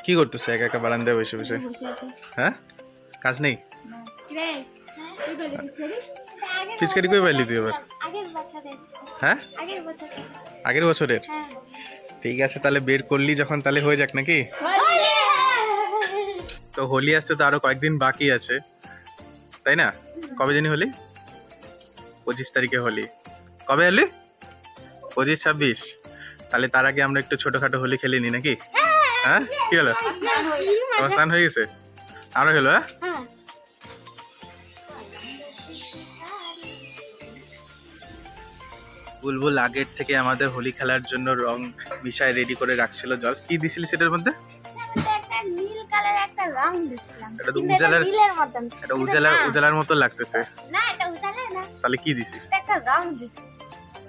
কি করতেছ একা একা বারান্দায় বসে বসে? হ্যাঁ, কাজ নেই? পিচকারি কই পাইলি তুই এবার? হ্যাঁ, আগের বছরের। ঠিক আছে, তাহলে বের করলি যখন তাহলে হয়ে যাক নাকি? তো হোলি আসতে তো আরো কয়েকদিন বাকি আছে, তাই না? কবে জানি হোলি? 25 তারিখে হোলি। কবে হোলি? 25-26। তাহলে তার আগে আমরা একটু ছোটখাটো হোলি খেলে নি নাকি? হ্যাঁ, কি হলো? তোমার স্নান হয়ে গেছে? আরো হলো? হ্যাঁ, বুলবুল আগের থেকে আমাদের হোলি খেলার জন্য রং মিশায় রেডি করে রাখছিল। জল কি দিছিলি সেটার মধ্যে? উজালার মতো লাগতেছে। তাহলে কি দিছিস?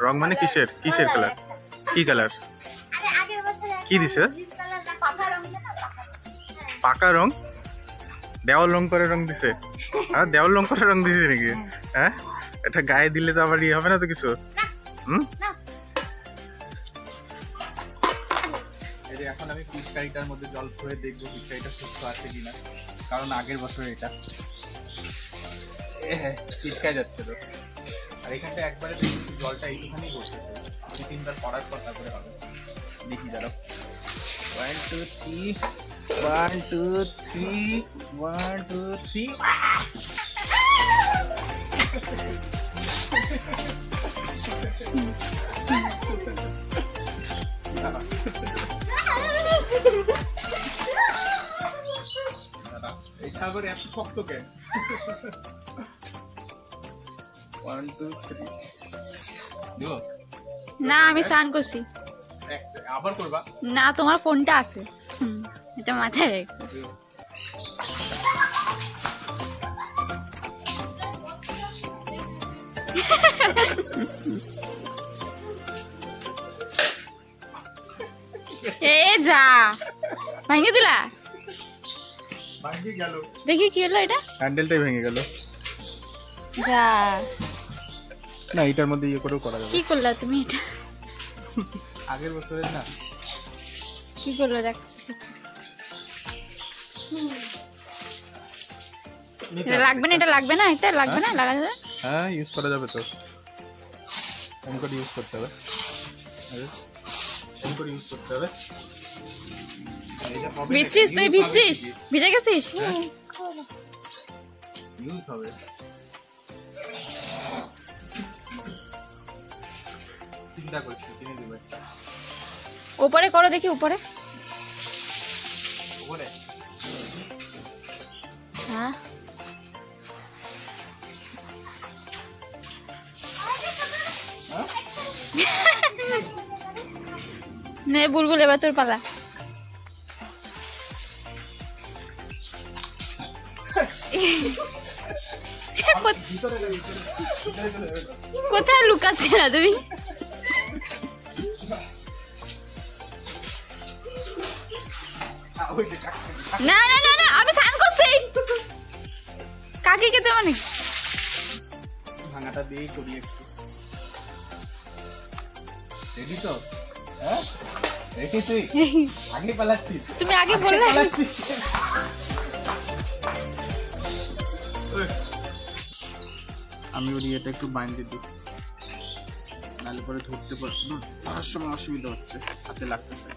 রং মানে কিসের কালার? কি কালার? কি দিছে? পাকা রং? দেওয়াল রং করে রং দিছে? হ্যাঁ, দেওয়াল রং করে রং দিছে নাকি? হ্যাঁ, এটা গায়ে দিলে তো আবার ইয়ে হবে না তো কিছু? এখন আমি পিচকারিটার মধ্যে জল ভরে দেখবো পিচকারিটা সুস্থ আছে কিনা, কারণ আগের বছর এটা পিচকাই যাচ্ছে তো। আর এখানটা একবারে দেখছি জলটা এইখানেই করতেছে, 2-3 বার পড়ার পর তারপরে হবে। দেখি দাঁড়াও, 1 2 3 1 2 3 1 2 3। এটা আবার এত শক্ত কেন? 1 2 3 দিও না, আমি স্নান করছি। আবার করবা না, তোমার ফোনটা আছে, এটা মাথায় রেখো। এ যা ভেঙে দিলা? ভাঙে গেল। দেখি কি হলো, এটা হ্যান্ডেলটাই ভেঙে গেল। যা, না এটার মধ্যে ইয়ে করেও করা যাবে। কি করলা তুমি এটা? আগের বছরের না, কি করলো দেখ। এটা লাগবে না, এটা লাগবে না, এটা লাগবে না, লাগা যাবে? হ্যাঁ, ইউজ করা যাবে তো। এমন করে ইউজ করতে হবে, এমন করে ইউজ করতে হবে। ভিজছিস তুই? ভিজছিস? ভিজে গেছিস? ইউজ হবে। চিন্তা করছি কিনে দেব একটা। উপরে করো দেখি, উপরে। উপরে? হ্যাঁ, নে বুলবুল, এবার তোর পালা। কোথায় লুকাচ্ছি না তুমি? না না না না, আমি স্নান করছি। কাকে খেতে মানে ভাঙাটা দিয়েই করি একটু। রেডি তো? হ্যাঁ, রেডি তুই? আগে পালাচ্ছিস? তুমি আগে বললে। আমি ওর ইয়েটা একটু বাইন্ধে দিই, নাহলে পরে ধরতে পারার সময় অসুবিধা হচ্ছে, হাতে লাগতেছে।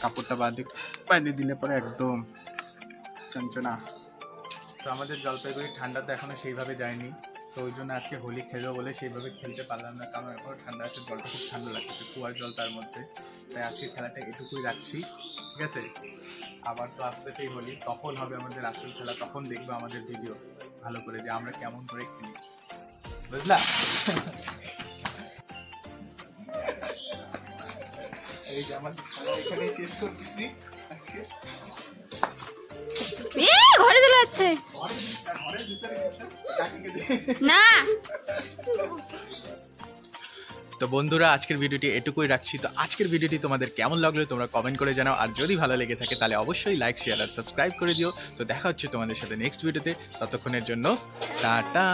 কাপড়টা বাঁধে দিলে পরে একদম চঞ্চনা। তো আমাদের জলপাইগুড়ি ঠান্ডা তো এখনো সেইভাবে যায়নি, তো ওই জন্য আজকে হোলি খেলবো বলে সেইভাবে খেলতে পারলাম না, কারণ এখনো ঠান্ডা আছে, জলটা খুব ঠান্ডা লাগতেছে, কুয়ার জল তার মধ্যে। তাই আজকে খেলাটা এটুকুই রাখছি, ঠিক আছে? আবার তো আসতেই হোলি, তখন হবে আমাদের আসল খেলা, তখন দেখবো আমাদের ভিডিও ভালো করে যে আমরা কেমন করে খেলি, বুঝলা? এই যে আমাদের খেলা এখানে শেষ করতেছি আজকে। ঘরে চলে যাচ্ছে না। তো বন্ধুরা, আজকের ভিডিওটি এটুকুই রাখছি। তো আজকের ভিডিওটি তোমাদের কেমন লাগলো তোমরা কমেন্ট করে জানাও, আর যদি ভালো লেগে থাকে তাহলে অবশ্যই লাইক, শেয়ার আর সাবস্ক্রাইব করে দিও। তো দেখা হচ্ছে তোমাদের সাথে নেক্সট ভিডিওতে, ততক্ষণের জন্য টাটা।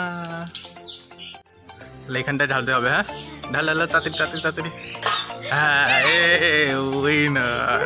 এখানটা ঢালতে হবে। হ্যাঁ, ঢাল তাড়াতাড়ি তাড়াতাড়ি তাড়াতাড়ি। হ্যাঁ, উইনার।